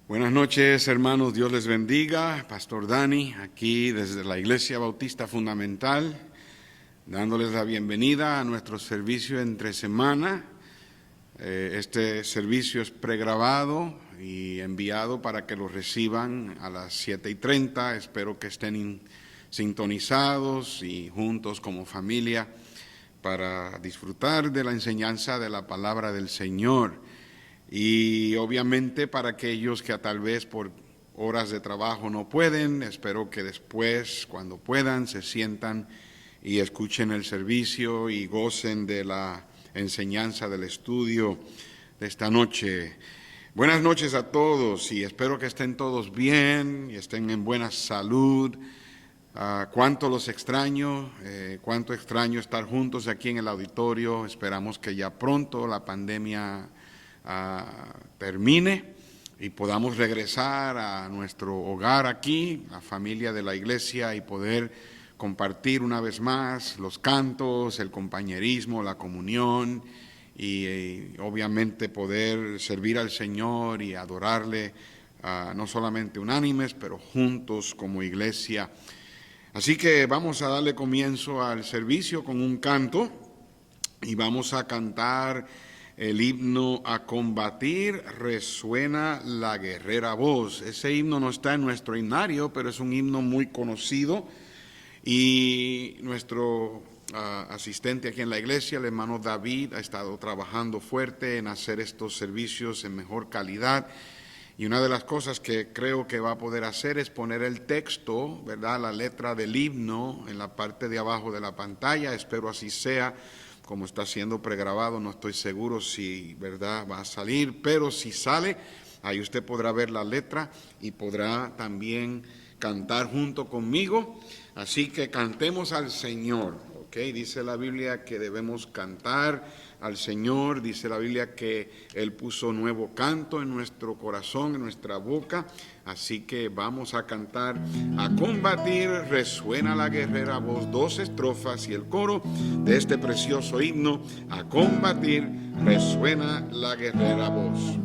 Buenas noches, hermanos, Dios les bendiga. Pastor Dani, aquí desde la Iglesia Bautista Fundamental, dándoles la bienvenida a nuestro servicio entre semana. Este servicio es pregrabado y enviado para que lo reciban a las 7:30. Espero que estén sintonizados y juntos como familia para disfrutar de la enseñanza de la palabra del Señor. Y obviamente para aquellos que tal vez por horas de trabajo no pueden, espero que después, cuando puedan, se sientan y escuchen el servicio y gocen de la enseñanza del estudio de esta noche. Buenas noches a todos y espero que estén todos bien y estén en buena salud. Cuánto los extraño, cuánto extraño estar juntos aquí en el auditorio. Esperamos que ya pronto la pandemia termine y podamos regresar a nuestro hogar aquí, la familia de la iglesia, y poder compartir una vez más los cantos, el compañerismo, la comunión y obviamente poder servir al Señor y adorarle, no solamente unánimes, pero juntos como iglesia. Así que vamos a darle comienzo al servicio con un canto y vamos a cantar el himno A Combatir, resuena la guerrera voz. Ese himno no está en nuestro himnario, pero es un himno muy conocido y nuestro asistente aquí en la iglesia, el hermano David, ha estado trabajando fuerte en hacer estos servicios en mejor calidad. Y una de las cosas que creo que va a poder hacer es poner el texto, ¿verdad?, la letra del himno en la parte de abajo de la pantalla. Espero así sea. Como está siendo pregrabado, no estoy seguro si, ¿verdad?, va a salir, pero si sale, ahí usted podrá ver la letra y podrá también cantar junto conmigo. Así que cantemos al Señor, ¿ok? Dice la Biblia que debemos cantar al Señor, dice la Biblia que Él puso nuevo canto en nuestro corazón, en nuestra boca. Así que vamos a cantar A Combatir, resuena la guerrera voz, 2 estrofas y el coro de este precioso himno. A combatir, resuena la guerrera voz.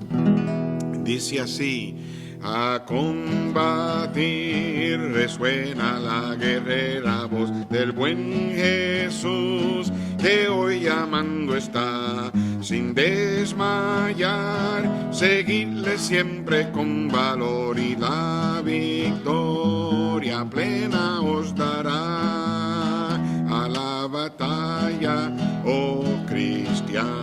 Dice así: a combatir, resuena la guerrera voz del buen Jesús, que hoy llamando está, sin desmayar, seguidle siempre con valor y la victoria plena os dará. A la batalla, oh cristiano,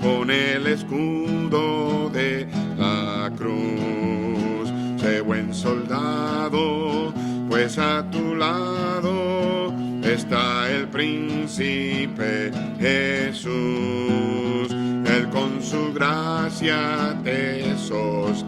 con el escudo de la cruz, sé buen soldado, pues a tu lado está el príncipe Jesús. Él con su gracia te sostiene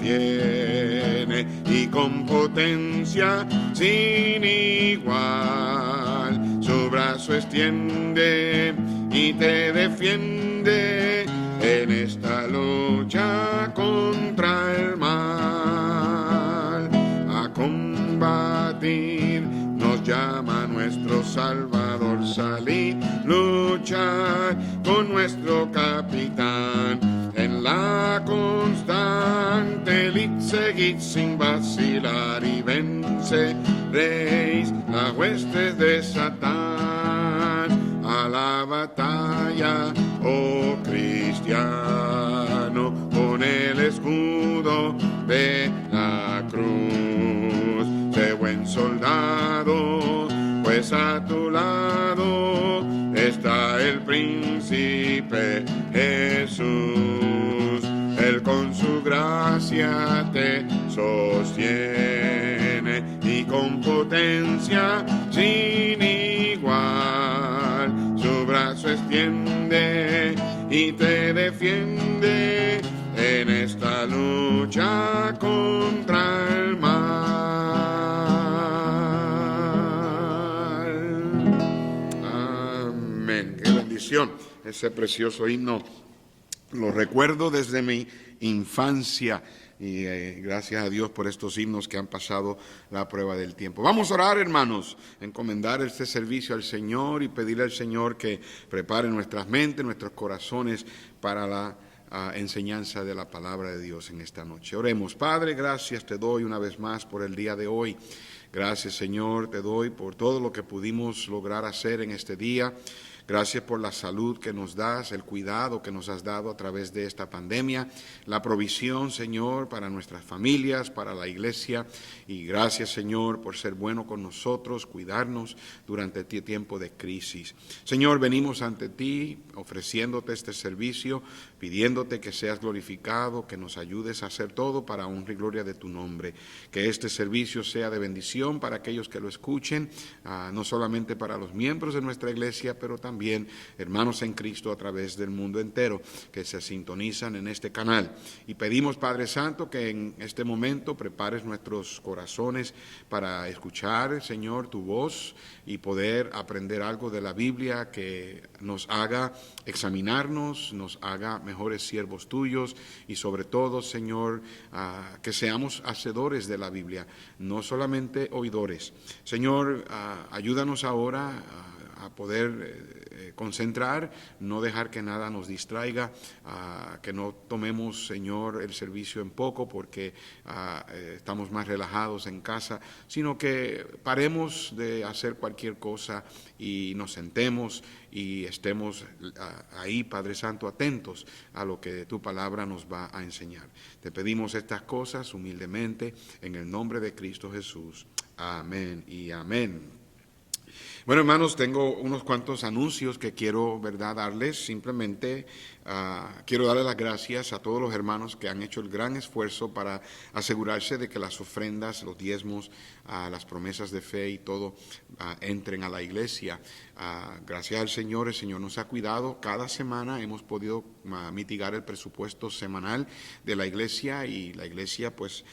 y con potencia sin igual su brazo extiende y te defiende en esta lucha contra el mal. A combatir nos llama nuestro Salvador, salir, luchar con nuestro capitán, en la constante lid seguid sin vacilar y venceréis las huestes de Satán. A la batalla, oh cristiano, con el escudo de la cruz, sé buen soldado, pues a tu lado está el príncipe Jesús. Él con su gracia te sostiene y con potencia sin igual su brazo extiende y te defiende en esta lucha contra el mal. Amén. Qué bendición. Ese precioso himno lo recuerdo desde mi infancia y gracias a Dios por estos himnos que han pasado la prueba del tiempo. Vamos a orar, hermanos, encomendar este servicio al Señor y pedirle al Señor que prepare nuestras mentes, nuestros corazones para la enseñanza de la palabra de Dios en esta noche. Oremos. Padre, gracias te doy una vez más por el día de hoy. Gracias, Señor, te doy por todo lo que pudimos lograr hacer en este día. Gracias por la salud que nos das, el cuidado que nos has dado a través de esta pandemia, la provisión, Señor, para nuestras familias, para la iglesia. Y gracias, Señor, por ser bueno con nosotros, cuidarnos durante este tiempo de crisis. Señor, venimos ante ti ofreciéndote este servicio, pidiéndote que seas glorificado, que nos ayudes a hacer todo para honra y gloria de tu nombre. Que este servicio sea de bendición para aquellos que lo escuchen, no solamente para los miembros de nuestra iglesia, pero también hermanos en Cristo a través del mundo entero que se sintonizan en este canal. Y pedimos, Padre Santo, que en este momento prepares nuestros corazones para escuchar, Señor, tu voz y poder aprender algo de la Biblia que nos haga examinarnos, nos haga mejores siervos tuyos y sobre todo, Señor, que seamos hacedores de la Biblia, no solamente oidores. Señor, ayúdanos ahora a poder concentrar, no dejar que nada nos distraiga, que no tomemos, Señor, el servicio en poco porque estamos más relajados en casa, sino que paremos de hacer cualquier cosa y nos sentemos y estemos ahí, Padre Santo, atentos a lo que tu palabra nos va a enseñar. Te pedimos estas cosas humildemente en el nombre de Cristo Jesús. Amén y amén. Bueno, hermanos, tengo unos cuantos anuncios que quiero, darles. Simplemente quiero darle las gracias a todos los hermanos que han hecho el gran esfuerzo para asegurarse de que las ofrendas, los diezmos, las promesas de fe y todo entren a la iglesia. Gracias al Señor, el Señor nos ha cuidado. Cada semana hemos podido mitigar el presupuesto semanal de la iglesia y la iglesia pues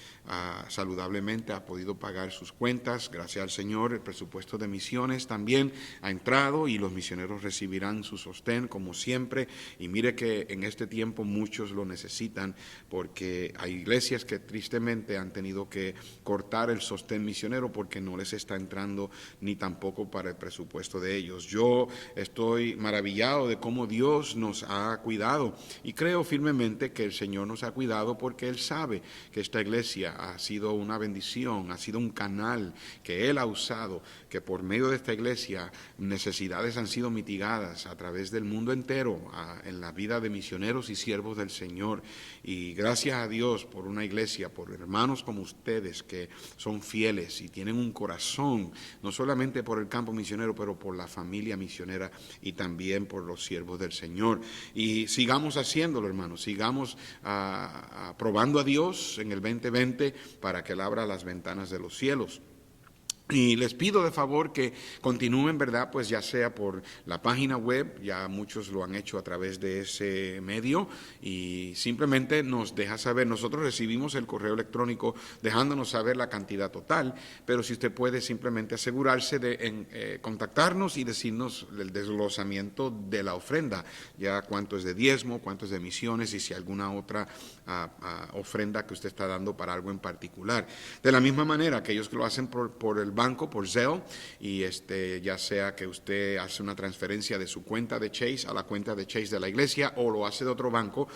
saludablemente ha podido pagar sus cuentas. Gracias al Señor, el presupuesto de misiones también ha entrado y los misioneros recibirán su sostén como siempre. Y mire que en este tiempo muchos lo necesitan porque hay iglesias que tristemente han tenido que cortar el sostén misionero porque no les está entrando ni tampoco para el presupuesto de ellos. Yo estoy maravillado de cómo Dios nos ha cuidado y creo firmemente que el Señor nos ha cuidado porque Él sabe que esta iglesia ha sido una bendición, ha sido un canal que Él ha usado, que por medio de esta iglesia necesidades han sido mitigadas a través del mundo entero en la vida de misioneros y siervos del Señor. Y gracias a Dios por una iglesia, por hermanos como ustedes que son fieles y tienen un corazón, no solamente por el campo misionero, pero por la familia misionera y también por los siervos del Señor. Y sigamos haciéndolo, hermanos, sigamos probando a Dios en el 2020 para que Él abra las ventanas de los cielos. Y les pido de favor que continúen, pues ya sea por la página web, ya muchos lo han hecho a través de ese medio y simplemente nos deja saber, nosotros recibimos el correo electrónico dejándonos saber la cantidad total, pero si usted puede simplemente asegurarse de contactarnos y decirnos el desglosamiento de la ofrenda, ya cuánto es de diezmo, cuánto es de misiones y si alguna otra ofrenda que usted está dando para algo en particular. De la misma manera, aquellos que lo hacen por el banco, por Zelle, y ya sea que usted hace una transferencia de su cuenta de Chase a la cuenta de Chase de la iglesia o lo hace de otro banco,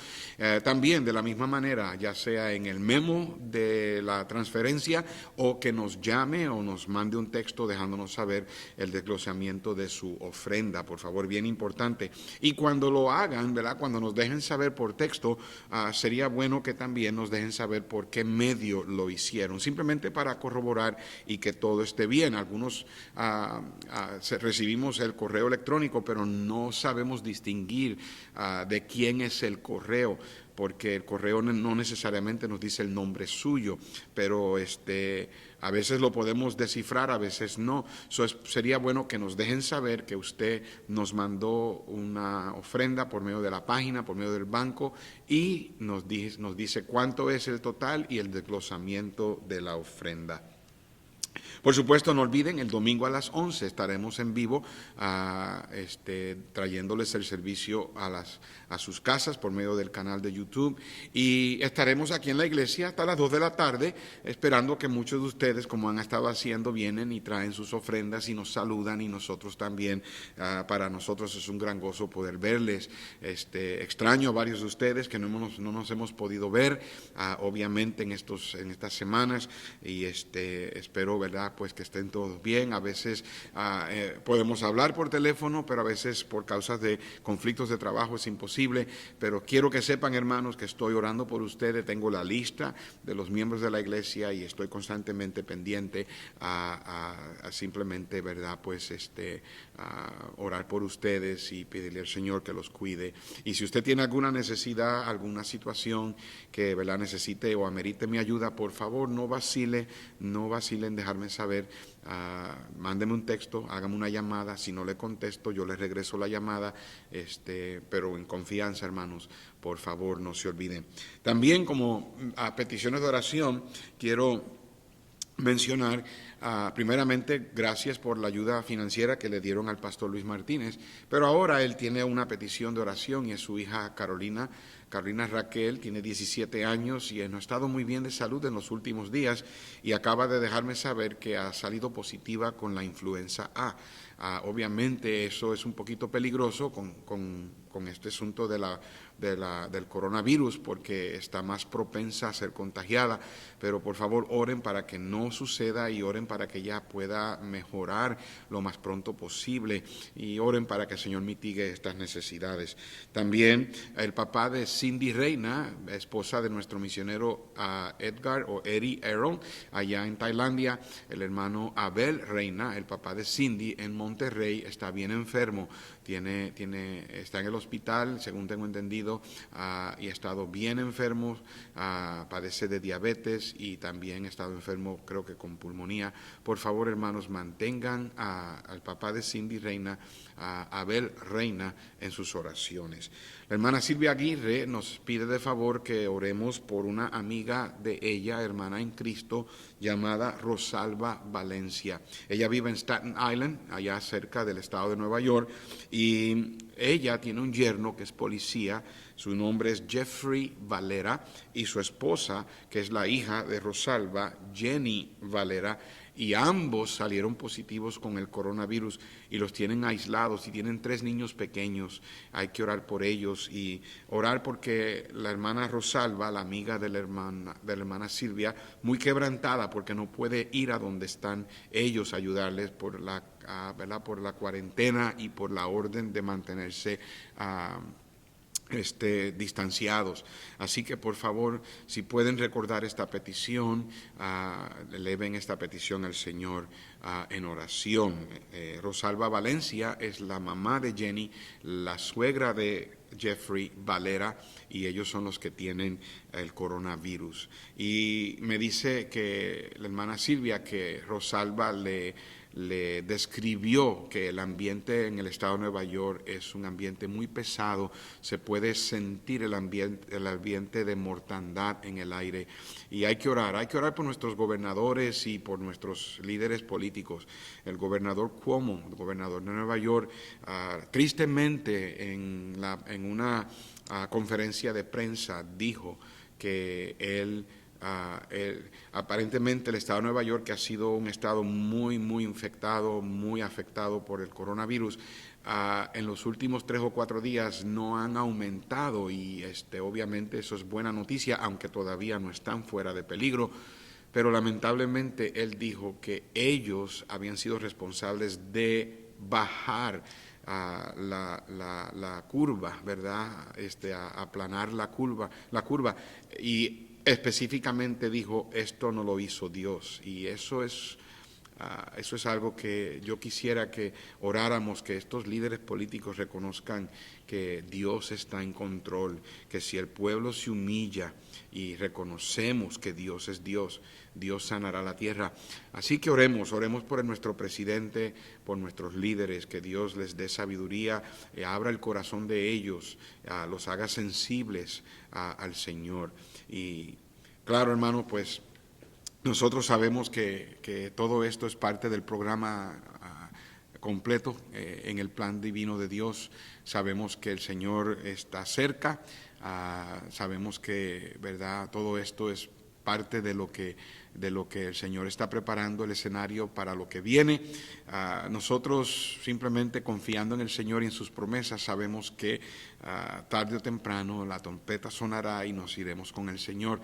también de la misma manera, ya sea en el memo de la transferencia o que nos llame o nos mande un texto dejándonos saber el desglosamiento de su ofrenda, por favor, bien importante. Y cuando lo hagan, cuando nos dejen saber por texto, sería bueno que también nos dejen saber por qué medio lo hicieron, simplemente para corroborar y que todo esté bien. Algunos recibimos el correo electrónico, pero no sabemos distinguir de quién es el correo, porque el correo no necesariamente nos dice el nombre suyo, pero a veces lo podemos descifrar, a veces no. Sería bueno que nos dejen saber que usted nos mandó una ofrenda por medio de la página, por medio del banco, y nos dice cuánto es el total y el desglosamiento de la ofrenda. Por supuesto, no olviden, el domingo a las 11 estaremos en vivo trayéndoles el servicio a sus casas por medio del canal de YouTube, y estaremos aquí en la iglesia hasta las 2 de la tarde, esperando que muchos de ustedes, como han estado haciendo, vienen y traen sus ofrendas y nos saludan, y nosotros también. Para nosotros es un gran gozo poder verles. Extraño a varios de ustedes que no nos hemos podido ver, obviamente en estas semanas, y espero, ¿verdad?, pues que estén todos bien. A veces podemos hablar por teléfono, pero a veces por causas de conflictos de trabajo es imposible. Pero quiero que sepan, hermanos, que estoy orando por ustedes. Tengo la lista de los miembros de la iglesia y estoy constantemente pendiente a simplemente, ¿verdad?, pues orar por ustedes y pedirle al Señor que los cuide. Y si usted tiene alguna necesidad, alguna situación que, ¿verdad?, necesite o amerite mi ayuda, por favor, no vacilen en dejarme saber. Mándeme un texto, hágame una llamada. Si no le contesto, yo le regreso la llamada, pero en confianza, hermanos, por favor, no se olviden. También, como a peticiones de oración, quiero mencionar, primeramente, gracias por la ayuda financiera que le dieron al pastor Luis Martínez, pero ahora él tiene una petición de oración, y es su hija Carolina Raquel. Tiene 17 años y no ha estado muy bien de salud en los últimos días, y acaba de dejarme saber que ha salido positiva con la influenza A. Obviamente eso es un poquito peligroso con este asunto del coronavirus, porque está más propensa a ser contagiada, pero por favor oren para que no suceda, y oren para que ella pueda mejorar lo más pronto posible, y oren para que el Señor mitigue estas necesidades. También el papá de Cindy Reina, esposa de nuestro misionero Edgar o Eddie Aaron, allá en Tailandia. El hermano Abel Reina, el papá de Cindy, en Monterrey, está bien enfermo. Está en el hospital, según tengo entendido, y ha estado bien enfermo. Padece de diabetes y también ha estado enfermo, creo que con pulmonía. Por favor, hermanos, mantengan al papá de Cindy Reina, a Abel Reina, en sus oraciones. La hermana Silvia Aguirre nos pide de favor que oremos por una amiga de ella, hermana en Cristo, llamada Rosalba Valencia. Ella vive en Staten Island, allá cerca del estado de Nueva York, y ella tiene un yerno que es policía. Su nombre es Jeffrey Valera, y su esposa, que es la hija de Rosalba, Jenny Valera, y ambos salieron positivos con el coronavirus y los tienen aislados, y tienen 3 niños pequeños. Hay que orar por ellos y orar porque la hermana Rosalba, la amiga de la hermana Silvia, muy quebrantada porque no puede ir a donde están ellos a ayudarles por la cuarentena y por la orden de mantenerse distanciados. Así que por favor, si pueden recordar esta petición, eleven esta petición al Señor en oración. Rosalba Valencia es la mamá de Jenny, la suegra de Jeffrey Valera, y ellos son los que tienen el coronavirus. Y me dice que la hermana Silvia que Rosalba le describió que el ambiente en el estado de Nueva York es un ambiente muy pesado. Se puede sentir el ambiente de mortandad en el aire, y hay que orar por nuestros gobernadores y por nuestros líderes políticos. El gobernador Cuomo, el gobernador de Nueva York, tristemente en una conferencia de prensa dijo que aparentemente el estado de Nueva York, que ha sido un estado muy, muy infectado, muy afectado por el coronavirus, en los últimos 3 o 4 días no han aumentado, y obviamente eso es buena noticia, aunque todavía no están fuera de peligro. Pero lamentablemente él dijo que ellos habían sido responsables de bajar la curva, ¿verdad? Aplanar la curva, y específicamente dijo, esto no lo hizo Dios. Y eso es algo que yo quisiera que oráramos, que estos líderes políticos reconozcan que Dios está en control, que si el pueblo se humilla y reconocemos que Dios es Dios, Dios sanará la tierra. Así que oremos por nuestro presidente, por nuestros líderes, que Dios les dé sabiduría, abra el corazón de ellos, los haga sensibles al Señor. Y claro, hermano, pues Nosotros sabemos que todo esto es parte del programa completo en el plan divino de Dios. Sabemos que el Señor está cerca, sabemos que, ¿verdad?, todo esto es parte de lo que el Señor está preparando el escenario para lo que viene. Nosotros simplemente confiando en el Señor y en sus promesas sabemos que tarde o temprano la trompeta sonará y nos iremos con el Señor.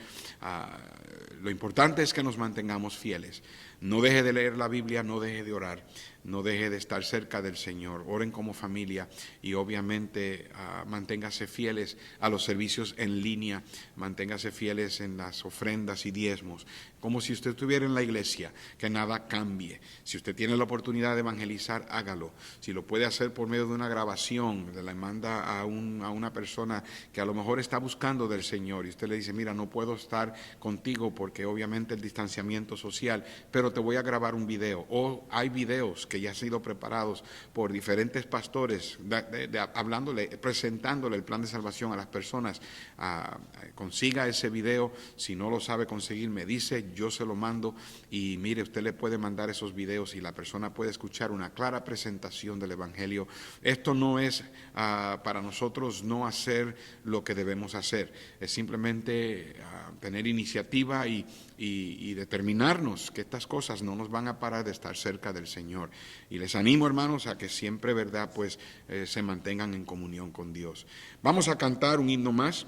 Lo importante es que nos mantengamos fieles. No deje de leer la Biblia, no deje de orar, no deje de estar cerca del Señor. Oren como familia y obviamente manténgase fieles a los servicios en línea, manténgase fieles en las ofrendas y diezmos, como si usted estuviera en la iglesia, que nada cambie. Si usted tiene la oportunidad de evangelizar, hágalo. Si lo puede hacer por medio de una grabación, le manda a una persona que a lo mejor está buscando del Señor y usted le dice, mira, no puedo estar contigo porque obviamente el distanciamiento social, pero te voy a grabar un video. O hay videos que ya han sido preparados por diferentes pastores, presentándole el plan de salvación a las personas. Consiga ese video, si no lo sabe conseguir, me dice, yo se lo mando y mire, usted le puede mandar esos videos y la persona puede escuchar una clara presentación del Evangelio. Esto no es para nosotros no hacer lo que debemos hacer, es simplemente tener iniciativa y determinarnos que estas cosas no nos van a parar de estar cerca del Señor. Y les animo, hermanos, a que siempre, ¿verdad?, pues se mantengan en comunión con Dios. Vamos a cantar un himno más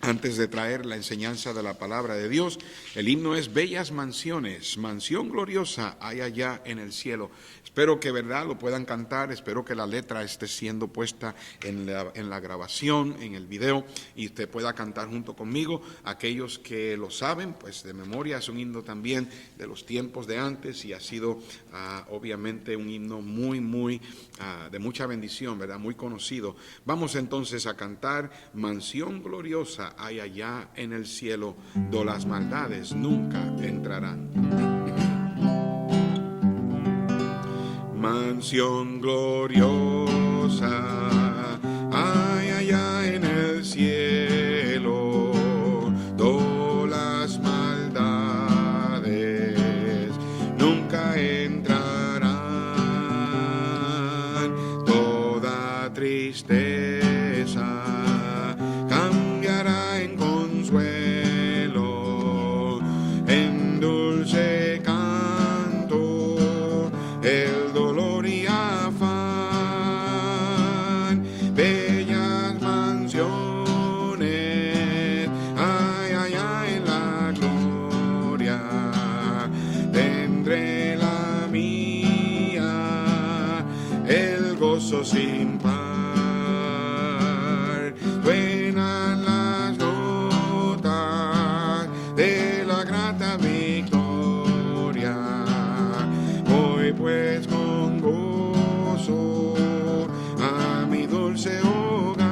antes de traer la enseñanza de la palabra de Dios. El himno es Bellas Mansiones, mansión gloriosa hay allá en el cielo. Espero que, verdad, lo puedan cantar, espero que la letra esté siendo puesta en la grabación, en el video, y usted pueda cantar junto conmigo. Aquellos que lo saben, pues de memoria, es un himno también de los tiempos de antes y ha sido obviamente un himno muy de mucha bendición, ¿verdad?, muy conocido. Vamos entonces a cantar Mansión gloriosa hay allá en el cielo, do las maldades nunca entrarán. Mansión gloriosa hay allá en el cielo, do las maldades nunca entrarán, toda tristeza cambiará en consuelo, en dulce canto, el dolor y afán. Bellas mansiones hay allá en la gloria, tendré la mía, el gozo sin par. Suenan las notas de la grata victoria, voy pues con gozo a mi dulce hogar.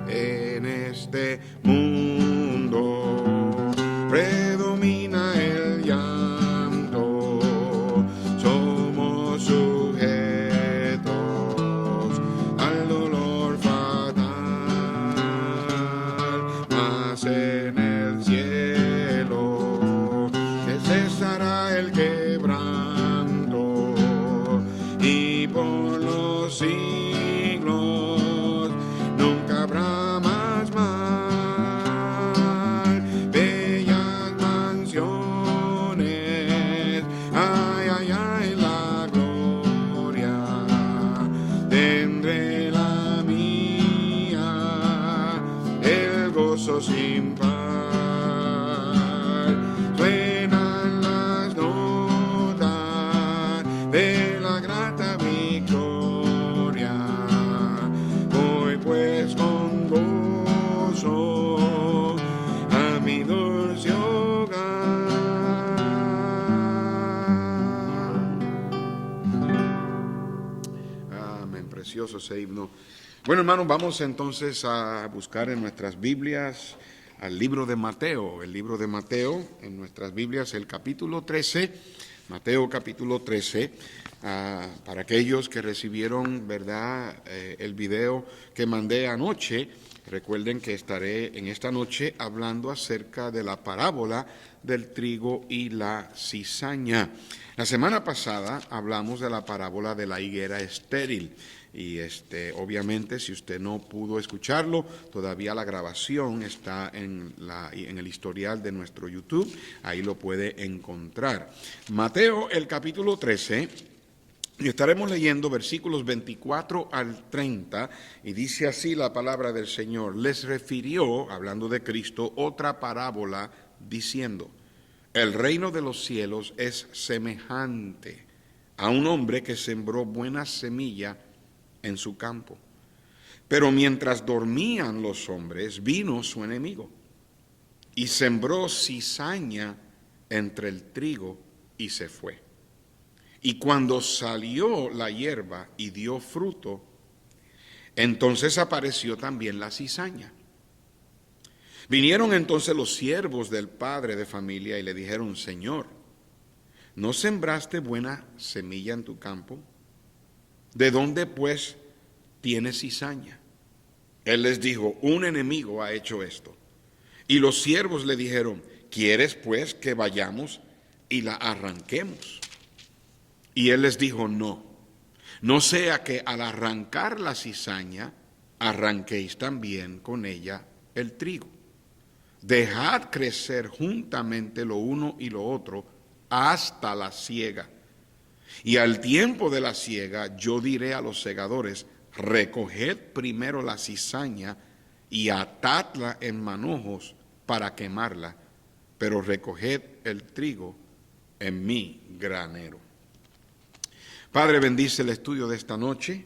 En este mundo predomina el llanto, somos sujetos al dolor fatal, mas en el cielo que cesará el quebranto y por los siglos nunca habrá más mal. Bellas mansiones hay allá en la gloria, tendré la mía, el gozo sin par. Suenan las notas de la grata victoria, voy pues con gozo a mi dulce hogar. Amén, precioso ese himno. Bueno, hermanos, vamos entonces a buscar en nuestras Biblias al libro de Mateo. El libro de Mateo, en nuestras Biblias, el capítulo 13, Mateo capítulo 13. Para aquellos que recibieron, ¿verdad?, el video que mandé anoche, recuerden que estaré en esta noche hablando acerca de la parábola del trigo y la cizaña. La semana pasada hablamos de la parábola de la higuera estéril. Y obviamente, si usted no pudo escucharlo, todavía la grabación está en el historial de nuestro YouTube, ahí lo puede encontrar. Mateo, el capítulo 13, y estaremos leyendo versículos 24 al 30, y dice así la palabra del Señor: les refirió, hablando de Cristo, otra parábola, diciendo: el reino de los cielos es semejante a un hombre que sembró buena semilla en su campo. Pero mientras dormían los hombres, vino su enemigo y sembró cizaña entre el trigo y se fue. Y cuando salió la hierba y dio fruto, entonces apareció también la cizaña. Vinieron entonces los siervos del padre de familia y le dijeron: Señor, ¿no sembraste buena semilla en tu campo? ¿De dónde, pues, tienes cizaña? Él les dijo: un enemigo ha hecho esto. Y los siervos le dijeron: ¿quieres, pues, que vayamos y la arranquemos? Y él les dijo: no sea que al arrancar la cizaña, arranquéis también con ella el trigo. Dejad crecer juntamente lo uno y lo otro hasta la siega. Y al tiempo de la siega yo diré a los segadores: recoged primero la cizaña y atadla en manojos para quemarla, pero recoged el trigo en mi granero. Padre, bendice el estudio de esta noche,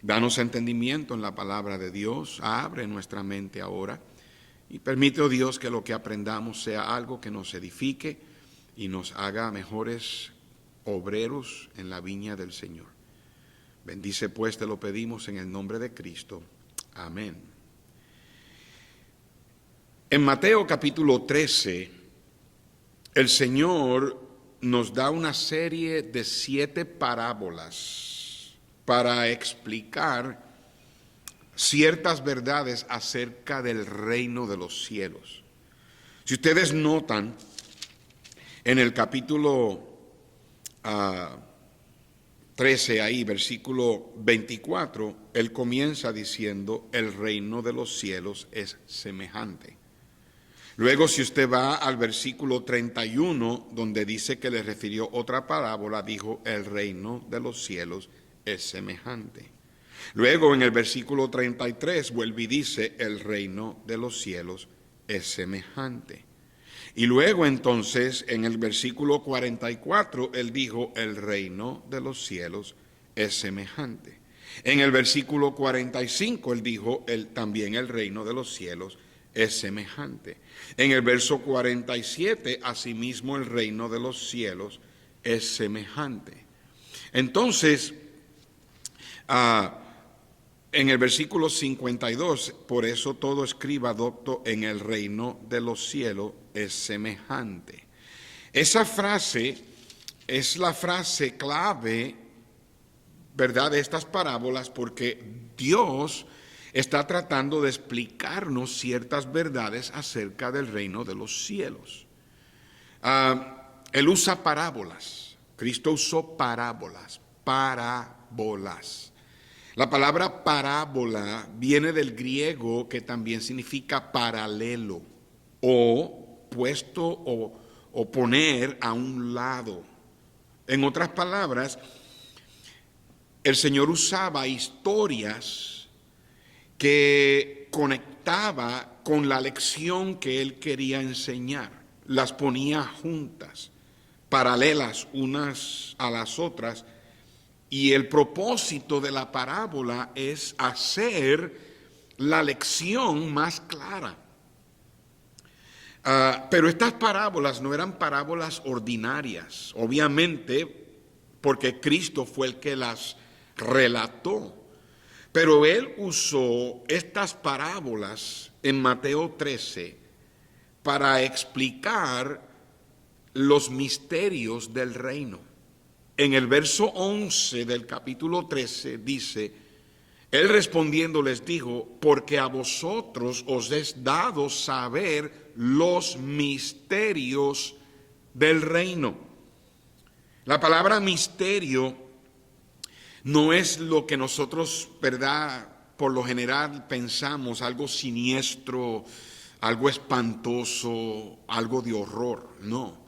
danos entendimiento en la palabra de Dios, abre nuestra mente ahora y permite, oh Dios, que lo que aprendamos sea algo que nos edifique y nos haga mejores obreros en la viña del Señor. Bendice, pues, te lo pedimos en el nombre de Cristo. Amén. En Mateo capítulo 13, el Señor nos da una serie de 7 parábolas para explicar ciertas verdades acerca del reino de los cielos. Si ustedes notan, en el capítulo 13, ahí, versículo 24, él comienza diciendo: el reino de los cielos es semejante. Luego, si usted va al versículo 31, donde dice que le refirió otra parábola, dijo: el reino de los cielos es semejante. Luego, en el versículo 33, vuelve y dice: el reino de los cielos es semejante. Y luego, entonces, en el versículo 44, él dijo: el reino de los cielos es semejante. En el versículo 45, él dijo: también el reino de los cielos es semejante. En el verso 47, asimismo, el reino de los cielos es semejante. Entonces, en el versículo 52, por eso todo escriba docto en el reino de los cielos es semejante. Esa frase es la frase clave, ¿verdad?, de estas parábolas, porque Dios está tratando de explicarnos ciertas verdades acerca del reino de los cielos. Él usa parábolas. Cristo usó parábolas. La palabra parábola viene del griego, que también significa paralelo, o puesto o poner a un lado. En otras palabras, el Señor usaba historias que conectaba con la lección que él quería enseñar. Las ponía juntas, paralelas unas a las otras, y el propósito de la parábola es hacer la lección más clara. Pero estas parábolas no eran parábolas ordinarias, obviamente, porque Cristo fue el que las relató. Pero él usó estas parábolas en Mateo 13 para explicar los misterios del reino. en el verso 11 del capítulo 13 dice: Él respondiendo les dijo: porque a vosotros os es dado saber los misterios del reino. La palabra misterio no es lo que nosotros, ¿verdad?, por lo general pensamos, algo siniestro, algo espantoso, algo de horror. No.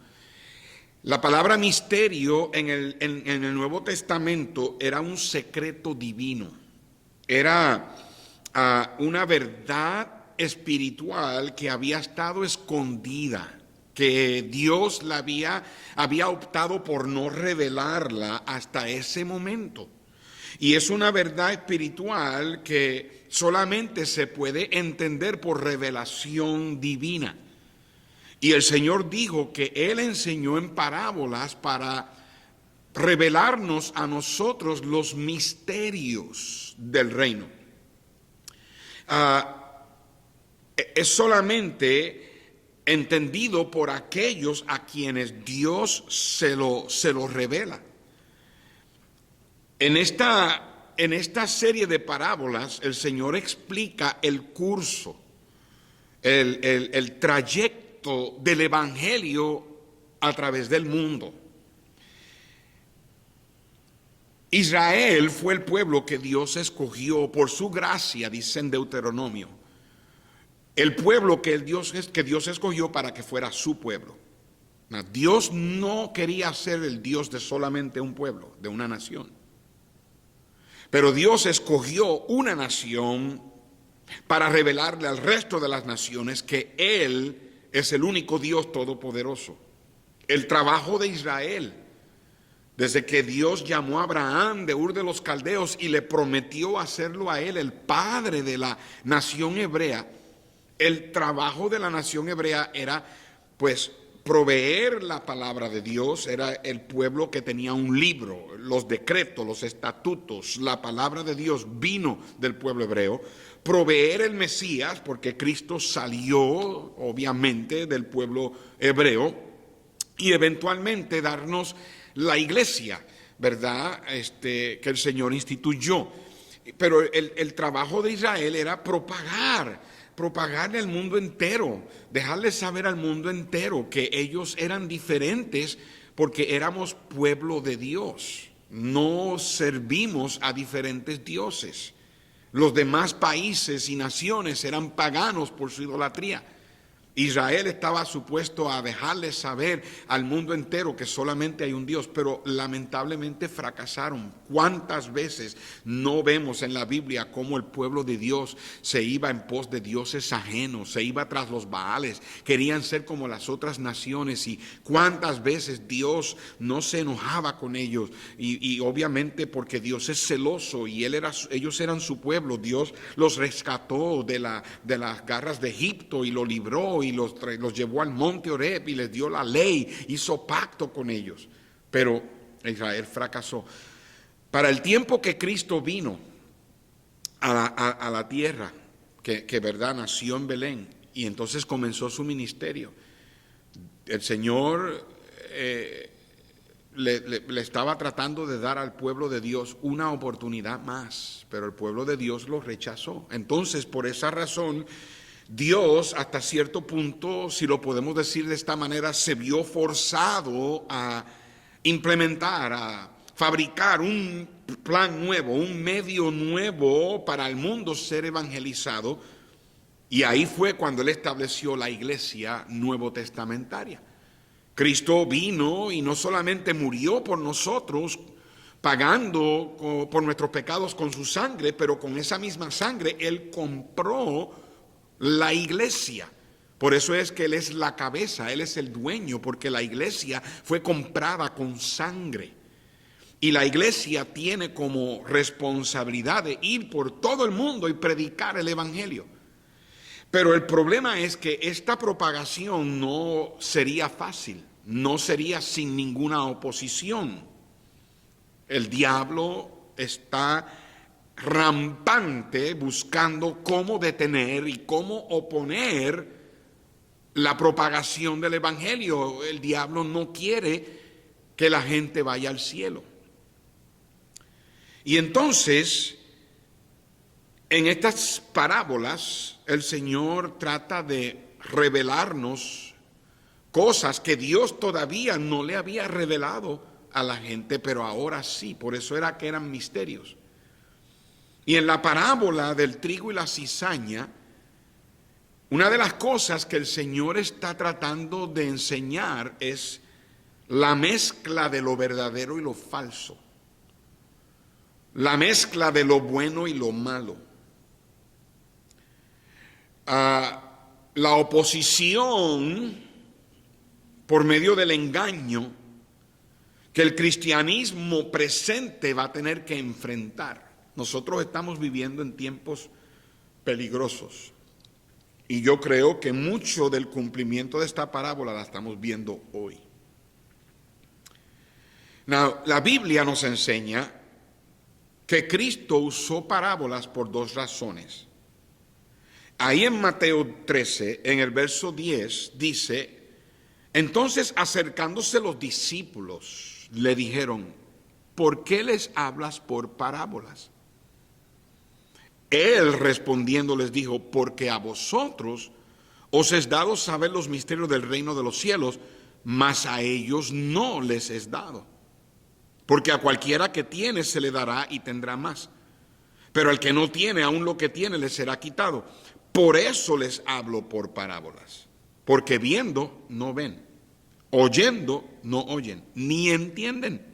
La palabra misterio en el Nuevo Testamento era un secreto divino. Era una verdad espiritual que había estado escondida, que Dios había optado por no revelarla hasta ese momento. Y es una verdad espiritual que solamente se puede entender por revelación divina. Y el Señor dijo que Él enseñó en parábolas para revelarnos a nosotros los misterios del reino. Es solamente entendido por aquellos a quienes Dios se lo revela. En esta serie de parábolas, el Señor explica el curso, el trayecto del Evangelio a través del mundo. Israel fue el pueblo que Dios escogió por su gracia, dice en Deuteronomio. El pueblo que Dios escogió para que fuera su pueblo. Dios no quería ser el Dios de solamente un pueblo, de una nación. Pero Dios escogió una nación para revelarle al resto de las naciones que Él es el único Dios todopoderoso. El trabajo de Israel, desde que Dios llamó a Abraham de Ur de los Caldeos y le prometió hacerlo a él el padre de la nación hebrea, el trabajo de la nación hebrea era pues proveer la palabra de Dios. Era el pueblo que tenía un libro, los decretos, los estatutos, la palabra de Dios vino del pueblo hebreo. Proveer el Mesías, porque Cristo salió obviamente del pueblo hebreo, y eventualmente darnos la iglesia, ¿verdad?, que el Señor instituyó. Pero el trabajo de Israel era propagarle al mundo entero, dejarle saber al mundo entero que ellos eran diferentes porque éramos pueblo de Dios. No servimos a diferentes dioses. Los demás países y naciones eran paganos por su idolatría. Israel estaba supuesto a dejarle saber al mundo entero que solamente hay un Dios, pero lamentablemente fracasaron. ¿Cuántas veces no vemos en la Biblia cómo el pueblo de Dios se iba en pos de dioses ajenos, se iba tras los Baales, querían ser como las otras naciones, y cuántas veces Dios no se enojaba con ellos, y obviamente porque Dios es celoso y ellos eran su pueblo. Dios los rescató de las garras de Egipto y lo libró y los llevó al monte Horeb y les dio la ley, hizo pacto con ellos, pero Israel fracasó. Para el tiempo que Cristo vino a la tierra, que verdad nació en Belén y entonces comenzó su ministerio, el Señor le estaba tratando de dar al pueblo de Dios una oportunidad más, pero el pueblo de Dios lo rechazó. Entonces, por esa razón, Dios, hasta cierto punto, si lo podemos decir de esta manera, se vio forzado a implementar, a fabricar un plan nuevo, un medio nuevo para el mundo ser evangelizado. Y ahí fue cuando Él estableció la iglesia nuevo testamentaria. Cristo vino y no solamente murió por nosotros, pagando por nuestros pecados con su sangre, pero con esa misma sangre Él compró la iglesia. Por eso es que Él es la cabeza, Él es el dueño, porque la iglesia fue comprada con sangre. Y la iglesia tiene como responsabilidad de ir por todo el mundo y predicar el evangelio. Pero el problema es que esta propagación no sería fácil, no sería sin ninguna oposición. El diablo está rampante buscando cómo detener y cómo oponer la propagación del evangelio. El diablo no quiere que la gente vaya al cielo. Y entonces, en estas parábolas, el Señor trata de revelarnos cosas que Dios todavía no le había revelado a la gente, pero ahora sí, por eso era que eran misterios. Y en la parábola del trigo y la cizaña, una de las cosas que el Señor está tratando de enseñar es la mezcla de lo verdadero y lo falso, la mezcla de lo bueno y lo malo, la oposición por medio del engaño que el cristianismo presente va a tener que enfrentar. Nosotros estamos viviendo en tiempos peligrosos y yo creo que mucho del cumplimiento de esta parábola la estamos viendo hoy. La Biblia nos enseña que Cristo usó parábolas por dos razones. Ahí en Mateo 13, en el verso 10, dice: entonces acercándose los discípulos le dijeron: ¿por qué les hablas por parábolas? Él respondiendo les dijo: porque a vosotros os es dado saber los misterios del reino de los cielos, mas a ellos no les es dado. Porque a cualquiera que tiene se le dará y tendrá más, pero al que no tiene, aún lo que tiene le será quitado. Por eso les hablo por parábolas, porque viendo no ven, oyendo no oyen, ni entienden.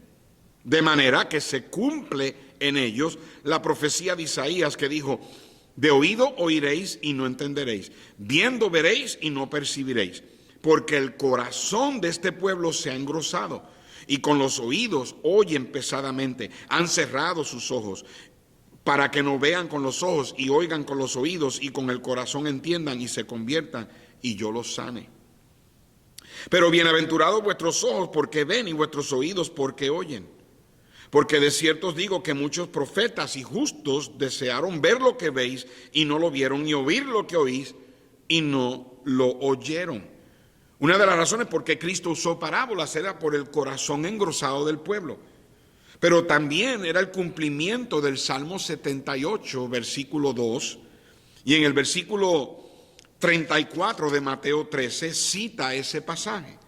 De manera que se cumple en ellos la profecía de Isaías que dijo: de oído oiréis y no entenderéis, viendo veréis y no percibiréis, porque el corazón de este pueblo se ha engrosado, y con los oídos oyen pesadamente, han cerrado sus ojos, para que no vean con los ojos y oigan con los oídos y con el corazón entiendan y se conviertan y yo los sane. Pero bienaventurados vuestros ojos porque ven y vuestros oídos porque oyen. Porque de cierto os digo que muchos profetas y justos desearon ver lo que veis y no lo vieron, y oír lo que oís y no lo oyeron. Una de las razones por qué Cristo usó parábolas era por el corazón engrosado del pueblo. Pero también era el cumplimiento del Salmo 78, versículo 2, y en el versículo 34 de Mateo 13 cita ese pasaje.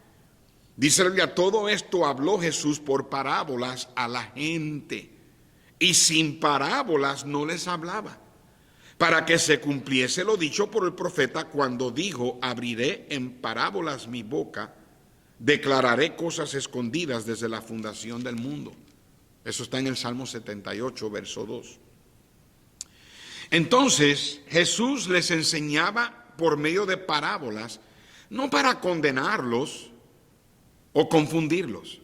Dice la Biblia: todo esto habló Jesús por parábolas a la gente, y sin parábolas no les hablaba, para que se cumpliese lo dicho por el profeta cuando dijo: abriré en parábolas mi boca, declararé cosas escondidas desde la fundación del mundo. Eso está en el Salmo 78, verso 2. Entonces, Jesús les enseñaba por medio de parábolas, no para condenarlos o confundirlos.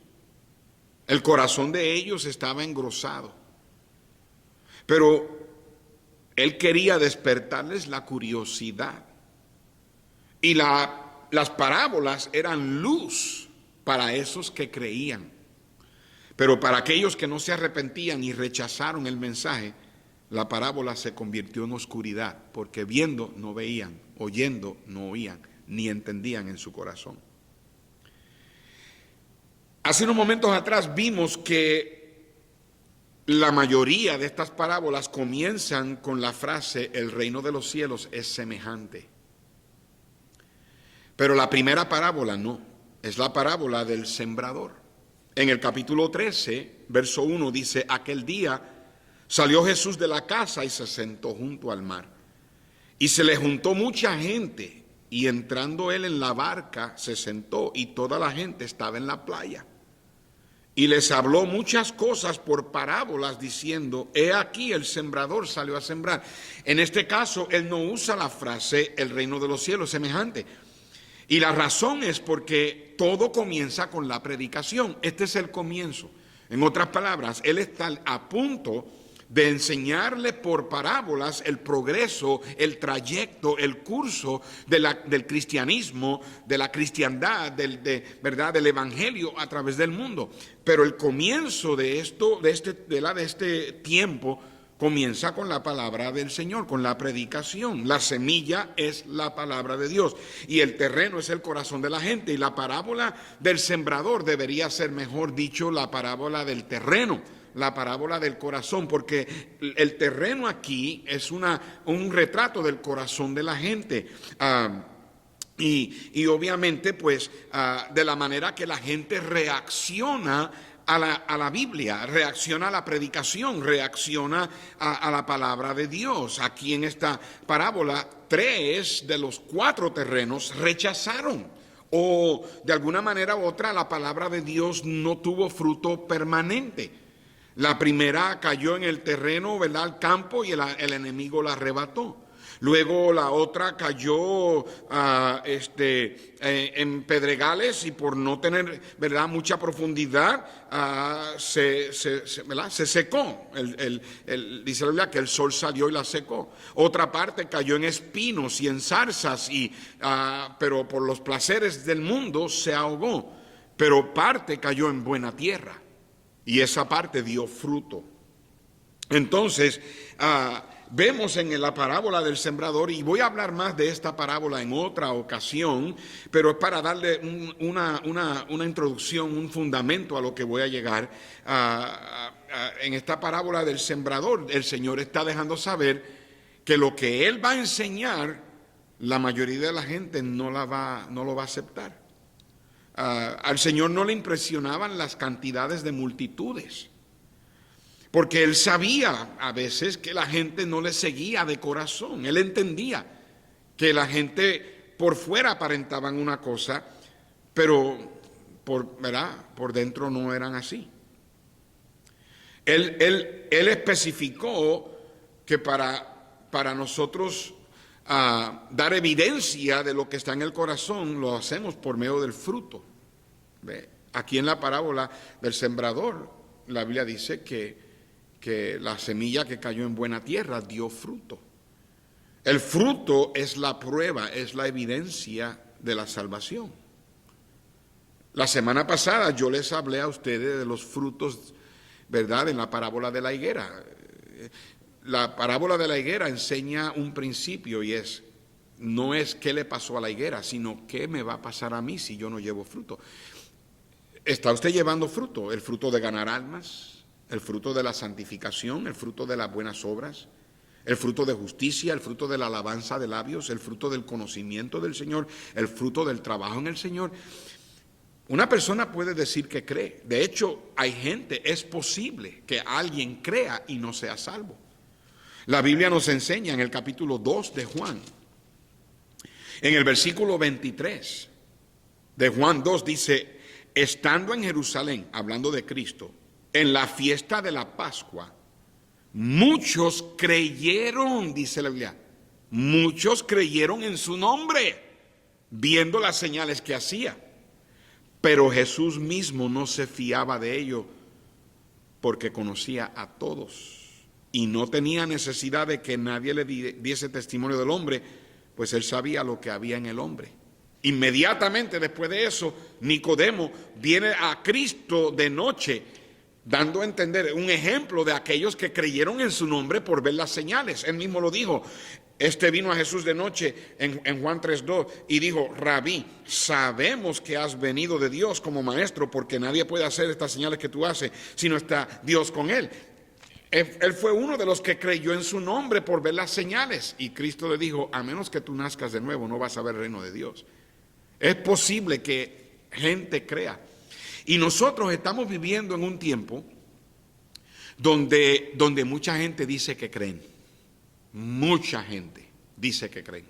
El corazón de ellos estaba engrosado, pero Él quería despertarles la curiosidad. Y las parábolas eran luz para esos que creían. Pero para aquellos que no se arrepentían y rechazaron el mensaje, la parábola se convirtió en oscuridad, porque viendo no veían, oyendo no oían, ni entendían en su corazón. Hace unos momentos atrás vimos que la mayoría de estas parábolas comienzan con la frase: el reino de los cielos es semejante. Pero la primera parábola no, es la parábola del sembrador. En el capítulo 13, verso 1 dice: aquel día salió Jesús de la casa y se sentó junto al mar. Y se le juntó mucha gente, y entrando él en la barca se sentó, y toda la gente estaba en la playa. Y les habló muchas cosas por parábolas, diciendo: he aquí el sembrador salió a sembrar. En este caso, él no usa la frase el reino de los cielos semejante. Y la razón es porque todo comienza con la predicación. Este es el comienzo. En otras palabras, él está a punto de enseñarle por parábolas el progreso, el trayecto, el curso del cristianismo, de la cristiandad, ¿verdad?, del evangelio a través del mundo. Pero el comienzo de este tiempo comienza con la palabra del Señor, con la predicación. La semilla es la palabra de Dios y el terreno es el corazón de la gente. Y la parábola del sembrador debería ser, mejor dicho, la parábola del terreno, la parábola del corazón, porque el terreno aquí es un retrato del corazón de la gente. Y obviamente, pues, de la manera que la gente reacciona a la Biblia, reacciona a la predicación, reacciona a la palabra de Dios. Aquí en esta parábola, 3 de los 4 terrenos rechazaron, o de alguna manera u otra la palabra de Dios no tuvo fruto permanente. La primera cayó en el terreno, ¿verdad?, al campo, y el enemigo la arrebató. Luego la otra cayó en pedregales, y por no tener, ¿verdad?, mucha profundidad, se secó. Dice la Biblia que el sol salió y la secó. Otra parte cayó en espinos y en zarzas, pero por los placeres del mundo se ahogó. Pero parte cayó en buena tierra, y esa parte dio fruto. Entonces, vemos en la parábola del sembrador, y voy a hablar más de esta parábola en otra ocasión, pero es para darle una introducción, un fundamento a lo que voy a llegar. En esta parábola del sembrador, el Señor está dejando saber que lo que Él va a enseñar, la mayoría de la gente no lo va a aceptar. Al Señor no le impresionaban las cantidades de multitudes, porque Él sabía a veces que la gente no le seguía de corazón. Él entendía que la gente por fuera aparentaban una cosa, pero por dentro no eran así. Él especificó que para nosotros dar evidencia de lo que está en el corazón, lo hacemos por medio del fruto. ¿Ve? Aquí en la parábola del sembrador, la Biblia dice que la semilla que cayó en buena tierra dio fruto. El fruto es la prueba, es la evidencia de la salvación. La semana pasada yo les hablé a ustedes de los frutos, ¿verdad?, en la parábola de la higuera. La parábola de la higuera enseña un principio, y no es qué le pasó a la higuera, sino qué me va a pasar a mí si yo no llevo fruto. ¿Está usted llevando fruto? El fruto de ganar almas, el fruto de la santificación, el fruto de las buenas obras, el fruto de justicia, el fruto de la alabanza de labios, el fruto del conocimiento del Señor, el fruto del trabajo en el Señor. Una persona puede decir que cree. De hecho, es posible que alguien crea y no sea salvo. La Biblia nos enseña en el capítulo 2 de Juan, en el versículo 23 de Juan 2, dice: estando en Jerusalén, hablando de Cristo, en la fiesta de la Pascua, muchos creyeron, dice la Biblia, muchos creyeron en su nombre, viendo las señales que hacía. Pero Jesús mismo no se fiaba de ello, porque conocía a todos y no tenía necesidad de que nadie le diese testimonio del hombre, pues él sabía lo que había en el hombre. Inmediatamente después de eso, Nicodemo viene a Cristo de noche, dando a entender un ejemplo de aquellos que creyeron en su nombre por ver las señales. Él mismo lo dijo. Vino a Jesús de noche en Juan 3:2 y dijo: Rabí, sabemos que has venido de Dios como maestro, porque nadie puede hacer estas señales que tú haces si no está Dios con él. Él fue uno de los que creyó en su nombre por ver las señales, y Cristo le dijo: a menos que tú nazcas de nuevo, no vas a ver el reino de Dios. Es posible que gente crea, y nosotros estamos viviendo en un tiempo donde mucha gente dice que creen. Mucha gente dice que creen.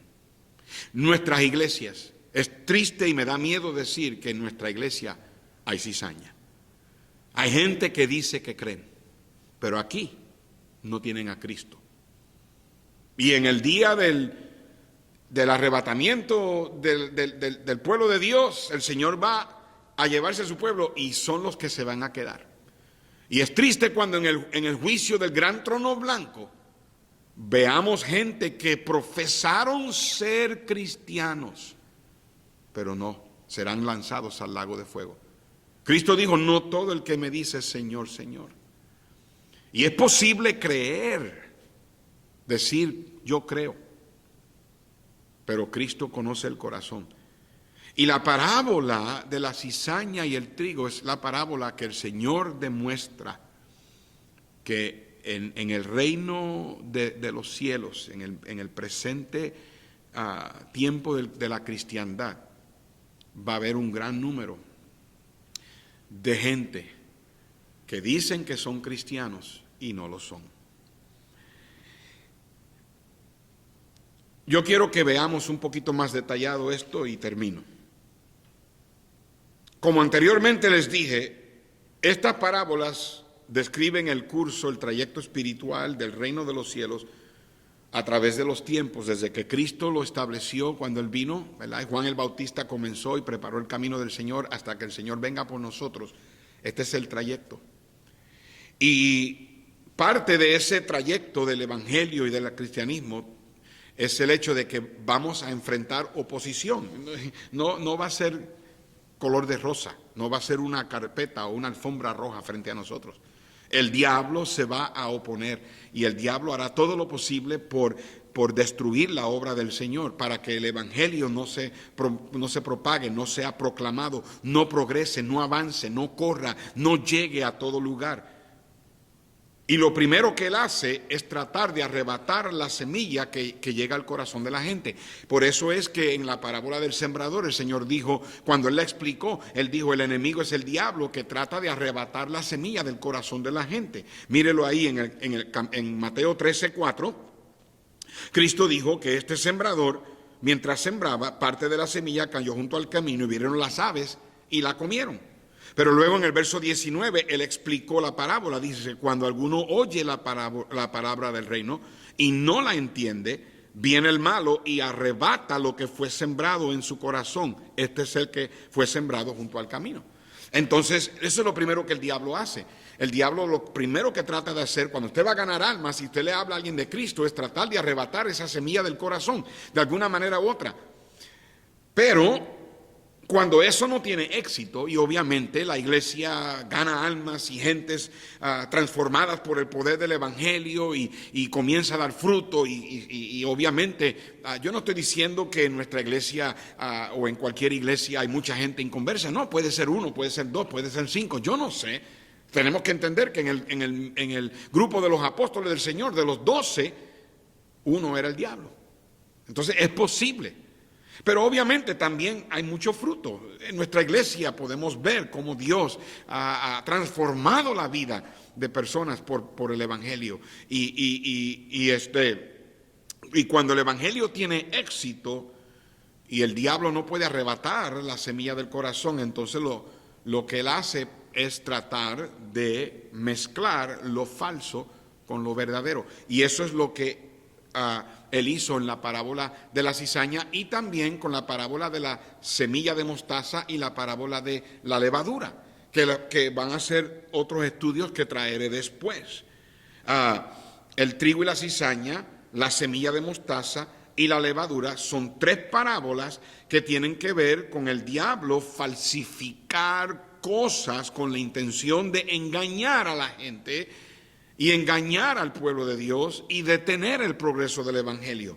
Nuestras iglesias, es triste y me da miedo decir que en nuestra iglesia hay cizaña. Hay gente que dice que creen, pero aquí no tienen a Cristo. Y en el día del arrebatamiento del pueblo de Dios, el Señor va a llevarse a su pueblo, y son los que se van a quedar. Y es triste cuando en el juicio del gran trono blanco veamos gente que profesaron ser cristianos, pero no, serán lanzados al lago de fuego. Cristo dijo: no todo el que me dice Señor, Señor. Y es posible creer, decir yo creo, pero Cristo conoce el corazón. Y la parábola de la cizaña y el trigo es la parábola que el Señor demuestra que en el reino de los cielos, en el presente tiempo de la cristiandad, va a haber un gran número de gente que dicen que son cristianos y no lo son. Yo quiero que veamos un poquito más detallado esto y termino. Como anteriormente les dije, estas parábolas describen el curso, el trayecto espiritual del reino de los cielos a través de los tiempos, desde que Cristo lo estableció cuando Él vino, ¿verdad? Juan el Bautista comenzó y preparó el camino del Señor hasta que el Señor venga por nosotros. Este es el trayecto. Y parte de ese trayecto del Evangelio y del cristianismo es el hecho de que vamos a enfrentar oposición. No va a ser color de rosa, no va a ser una carpeta o una alfombra roja frente a nosotros. El diablo se va a oponer y el diablo hará todo lo posible por destruir la obra del Señor, para que el Evangelio no se propague, no sea proclamado, no progrese, no avance, no corra, no llegue a todo lugar. Y lo primero que él hace es tratar de arrebatar la semilla que llega al corazón de la gente. Por eso es que en la parábola del sembrador el Señor dijo, cuando él la explicó, él dijo, el enemigo es el diablo que trata de arrebatar la semilla del corazón de la gente. Mírelo ahí en Mateo 13:4. Cristo dijo que este sembrador, mientras sembraba, parte de la semilla cayó junto al camino y vinieron las aves y la comieron. Pero luego en el verso 19 él explicó la parábola. Dice, cuando alguno oye la palabra del reino y no la entiende, viene el malo y arrebata lo que fue sembrado en su corazón. Este es el que fue sembrado junto al camino. Entonces, eso es lo primero que el diablo hace. El diablo lo primero que trata de hacer cuando usted va a ganar almas, si usted le habla a alguien de Cristo, es tratar de arrebatar esa semilla del corazón, de alguna manera u otra. Pero cuando eso no tiene éxito, y obviamente la iglesia gana almas y gentes transformadas por el poder del Evangelio y comienza a dar fruto y obviamente yo no estoy diciendo que en nuestra iglesia o en cualquier iglesia hay mucha gente inconversa. No, puede ser 1, puede ser 2, puede ser 5, yo no sé. Tenemos que entender que en el grupo de los apóstoles del Señor, de los 12, uno era el diablo. Entonces es posible. Pero obviamente también hay mucho fruto. En nuestra iglesia podemos ver cómo Dios ha transformado la vida de personas por el Evangelio. Y cuando el Evangelio tiene éxito y el diablo no puede arrebatar la semilla del corazón, entonces lo que él hace es tratar de mezclar lo falso con lo verdadero. Y eso es lo que él hizo en la parábola de la cizaña y también con la parábola de la semilla de mostaza y la parábola de la levadura, que van a ser otros estudios que traeré después. El trigo y la cizaña, la semilla de mostaza y la levadura son 3 parábolas que tienen que ver con el diablo falsificar cosas con la intención de engañar a la gente y engañar al pueblo de Dios y detener el progreso del Evangelio.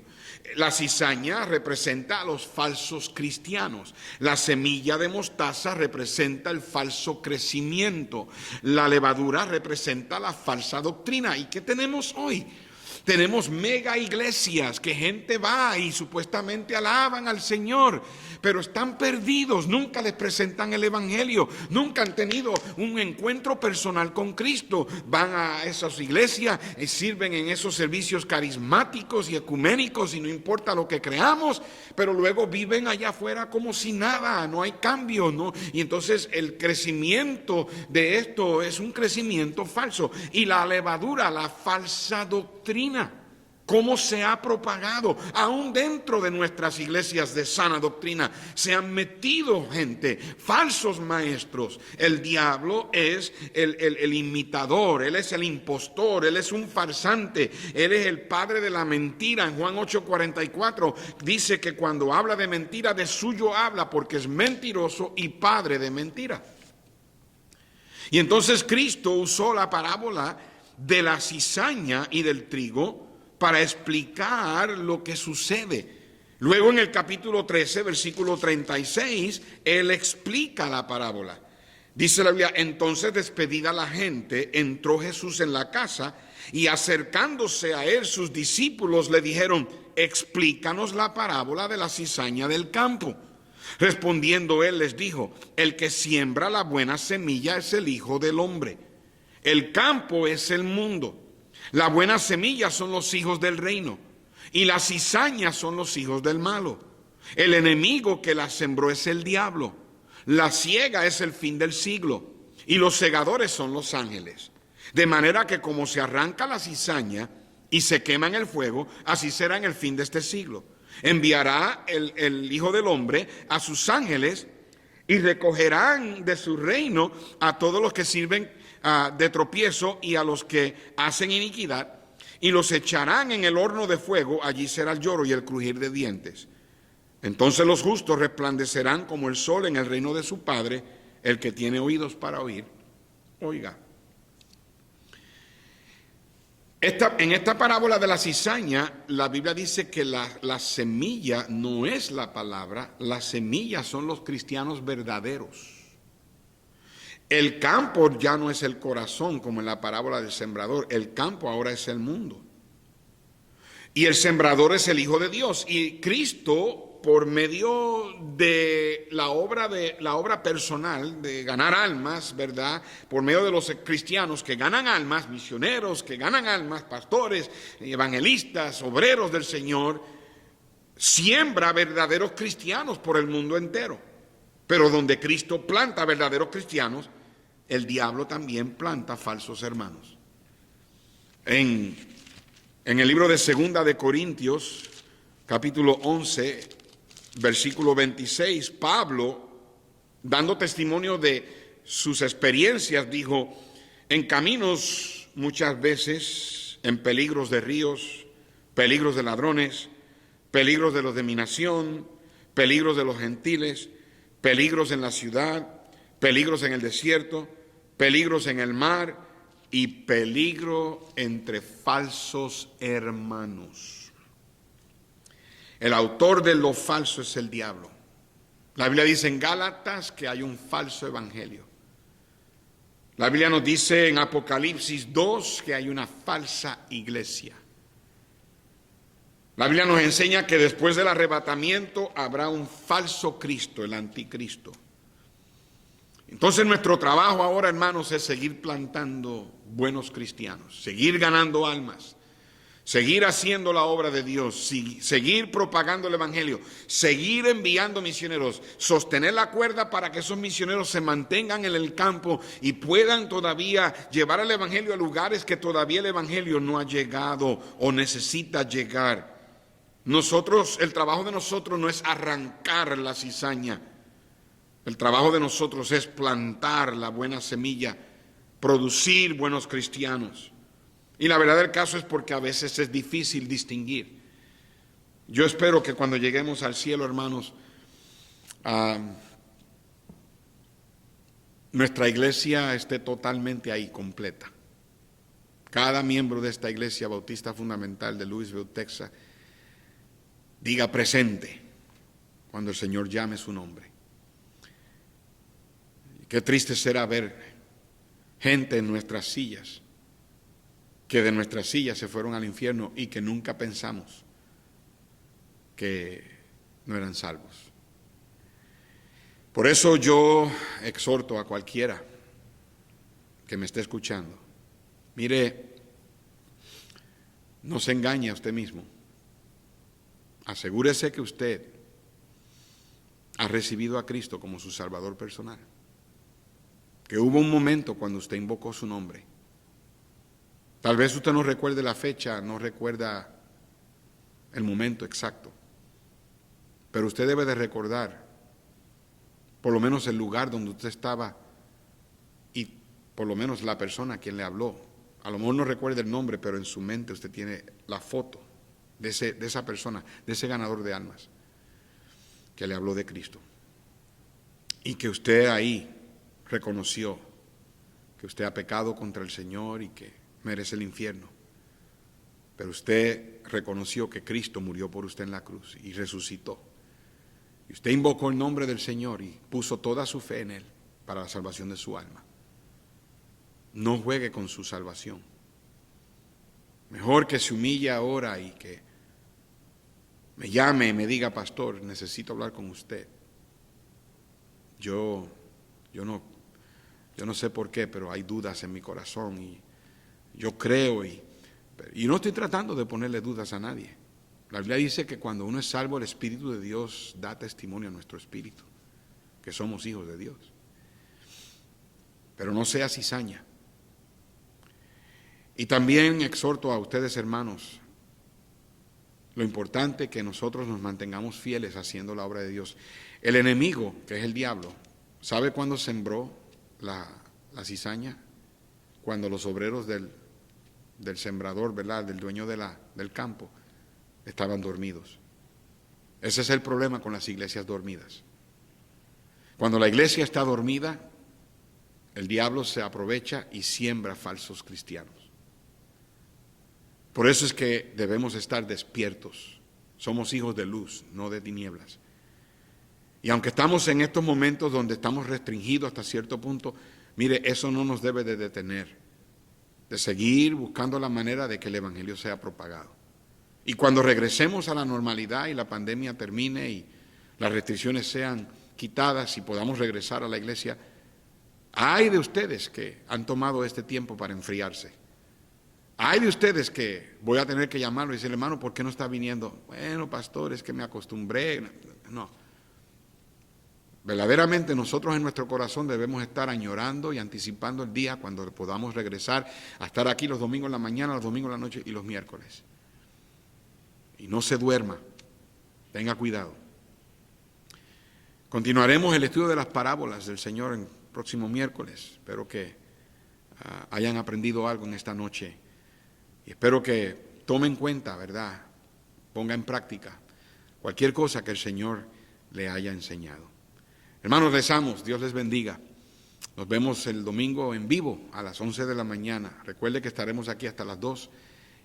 La cizaña representa a los falsos cristianos. La semilla de mostaza representa el falso crecimiento. La levadura representa la falsa doctrina. ¿Y qué tenemos hoy? Tenemos mega iglesias que gente va y supuestamente alaban al Señor, pero están perdidos, nunca les presentan el Evangelio, nunca han tenido un encuentro personal con Cristo. Van a esas iglesias y sirven en esos servicios carismáticos y ecuménicos y no importa lo que creamos, pero luego viven allá afuera como si nada, no hay cambio, ¿no? Y entonces el crecimiento de esto es un crecimiento falso. Y la levadura, la falsa doctrina, cómo se ha propagado, aún dentro de nuestras iglesias de sana doctrina, se han metido gente, falsos maestros. El diablo es el imitador, él es el impostor, él es un farsante, él es el padre de la mentira. En Juan 8:44 dice que cuando habla de mentira, de suyo habla, porque es mentiroso y padre de mentira. Y entonces Cristo usó la parábola de la cizaña y del trigo para explicar lo que sucede. Luego en el capítulo 13, versículo 36, él explica la parábola. Dice la Biblia: entonces, despedida la gente, entró Jesús en la casa, y acercándose a él sus discípulos le dijeron: explícanos la parábola de la cizaña del campo. Respondiendo él les dijo: el que siembra la buena semilla es el Hijo del Hombre. El campo es el mundo. La buena semilla son los hijos del reino, y las cizañas son los hijos del malo. El enemigo que la sembró es el diablo. La siega es el fin del siglo, y los segadores son los ángeles. De manera que como se arranca la cizaña y se quema en el fuego, así será en el fin de este siglo. Enviará el Hijo del Hombre a sus ángeles, y recogerán de su reino a todos los que sirven de tropiezo y a los que hacen iniquidad, y los echarán en el horno de fuego. Allí será el lloro y el crujir de dientes. Entonces los justos resplandecerán como el sol en el reino de su Padre. El que tiene oídos para oír, oiga. En esta parábola de la cizaña, la Biblia dice que la semilla no es la palabra, la semilla son los cristianos verdaderos. El campo ya no es el corazón, como en la parábola del sembrador. El campo ahora es el mundo. Y el sembrador es el Hijo de Dios. Y Cristo, por medio de la obra personal de ganar almas, ¿verdad? Por medio de los cristianos que ganan almas, misioneros que ganan almas, pastores, evangelistas, obreros del Señor, siembra verdaderos cristianos por el mundo entero. Pero donde Cristo planta verdaderos cristianos, el diablo también planta falsos hermanos. En el libro de Segunda de Corintios, capítulo 11, versículo 26, Pablo, dando testimonio de sus experiencias, dijo: en caminos muchas veces, en peligros de ríos, peligros de ladrones, peligros de los de mi nación, peligros de los gentiles, peligros en la ciudad, peligros en el desierto, peligros en el mar y peligro entre falsos hermanos. El autor de lo falso es el diablo. La Biblia dice en Gálatas que hay un falso evangelio. La Biblia nos dice en Apocalipsis 2 que hay una falsa iglesia. La Biblia nos enseña que después del arrebatamiento habrá un falso Cristo, el anticristo. Entonces nuestro trabajo ahora, hermanos, es seguir plantando buenos cristianos, seguir ganando almas, seguir haciendo la obra de Dios, seguir propagando el evangelio, seguir enviando misioneros, sostener la cuerda para que esos misioneros se mantengan en el campo y puedan todavía llevar el evangelio a lugares que todavía el evangelio no ha llegado o necesita llegar. El trabajo de nosotros no es arrancar la cizaña. El trabajo de nosotros es plantar la buena semilla, producir buenos cristianos. Y la verdad del caso es porque a veces es difícil distinguir. Yo espero que cuando lleguemos al cielo, hermanos, nuestra iglesia esté totalmente ahí, completa. Cada miembro de esta iglesia bautista fundamental de Louisville, Texas, diga presente cuando el Señor llame su nombre. Qué triste será ver gente en nuestras sillas, que de nuestras sillas se fueron al infierno y que nunca pensamos que no eran salvos. Por eso yo exhorto a cualquiera que me esté escuchando: mire, no se engañe a usted mismo. Asegúrese que usted ha recibido a Cristo como su Salvador personal. Que hubo un momento cuando usted invocó su nombre. Tal vez usted no recuerde la fecha, no recuerda el momento exacto, pero usted debe de recordar por lo menos el lugar donde usted estaba y por lo menos la persona a quien le habló. A lo mejor no recuerda el nombre, pero en su mente usted tiene la foto de esa persona, de ese ganador de almas que le habló de Cristo. Y que usted ahí reconoció que usted ha pecado contra el Señor y que merece el infierno. Pero usted reconoció que Cristo murió por usted en la cruz y resucitó. Y usted invocó el nombre del Señor y puso toda su fe en Él para la salvación de su alma. No juegue con su salvación. Mejor que se humille ahora y que me llame y me diga: pastor, necesito hablar con usted. Yo no sé por qué, pero hay dudas en mi corazón y yo creo y no estoy tratando de ponerle dudas a nadie. La Biblia dice que cuando uno es salvo, el Espíritu de Dios da testimonio a nuestro espíritu, que somos hijos de Dios. Pero no sea cizaña. Y también exhorto a ustedes, hermanos, lo importante es que nosotros nos mantengamos fieles haciendo la obra de Dios. El enemigo, que es el diablo, ¿sabe cuándo sembró la cizaña? Cuando los obreros del sembrador, ¿verdad?, del dueño del campo, estaban dormidos. Ese es el problema con las iglesias dormidas. Cuando la iglesia está dormida, el diablo se aprovecha y siembra falsos cristianos. Por eso es que debemos estar despiertos. Somos hijos de luz, no de tinieblas. Y aunque estamos en estos momentos donde estamos restringidos hasta cierto punto, mire, eso no nos debe de detener, de seguir buscando la manera de que el evangelio sea propagado. Y cuando regresemos a la normalidad y la pandemia termine y las restricciones sean quitadas y podamos regresar a la iglesia, hay de ustedes que han tomado este tiempo para enfriarse. Hay de ustedes que voy a tener que llamarlo y decirle: hermano, ¿por qué no está viniendo? Bueno, pastor, es que me acostumbré. No. Verdaderamente nosotros en nuestro corazón debemos estar añorando y anticipando el día cuando podamos regresar a estar aquí los domingos en la mañana, los domingos en la noche y los miércoles. Y no se duerma, tenga cuidado. Continuaremos el estudio de las parábolas del Señor el próximo miércoles. Espero que hayan aprendido algo en esta noche. Y espero que tome en cuenta, ¿verdad?, ponga en práctica cualquier cosa que el Señor le haya enseñado. Hermanos, rezamos, Dios les bendiga. Nos vemos el domingo en vivo a las 11 de la mañana. Recuerde que estaremos aquí hasta las 2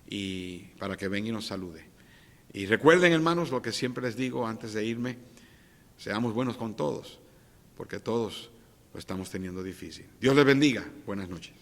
y para que venga y nos salude. Y recuerden, hermanos, lo que siempre les digo antes de irme: seamos buenos con todos, porque todos lo estamos teniendo difícil. Dios les bendiga. Buenas noches.